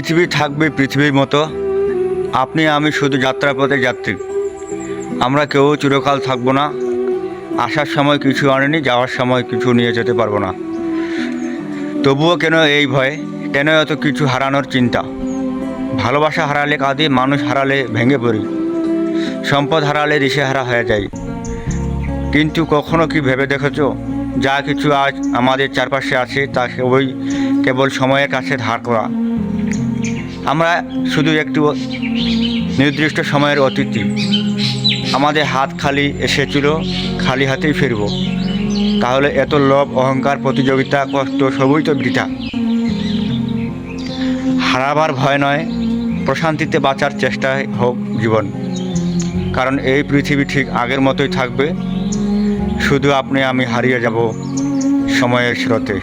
পৃথিবী থাকবে পৃথিবীর মতো, আপনি আমি শুধু যাত্রাপথে যাত্রী। আমরা কেউ চিরকাল থাকবো না। আসার সময় কিছু আনেনি, যাওয়ার সময় কিছু নিয়ে যেতে পারবো না। তবুও কেন এই ভয়, কেন এত কিছু হারানোর চিন্তা? ভালোবাসা হারালে কাঁদি, মানুষ হারালে ভেঙে পড়ি, সম্পদ হারালে দিশেহারা হয়ে যাই। কিন্তু কখনো কি ভেবে দেখেছো, যা কিছু আজ আমাদের চারপাশে আছে তা কেবল সময়ের কাছে ধার করা। আমরা শুধু একটু নির্দিষ্ট সময়ের অতিথি। আমাদের হাত খালি এসেছিল, খালি হাতেই ফিরব। তাহলে এত লোভ, অহংকার, প্রতিযোগিতা, কষ্ট সবই তো বৃথা। হারাবার ভয় নয়, প্রশান্তিতে বাঁচার চেষ্টায় হোক জীবন। কারণ এই পৃথিবী ঠিক আগের মতোই থাকবে, শুধু আপনি আমি হারিয়ে যাব সময়ের স্রোতে।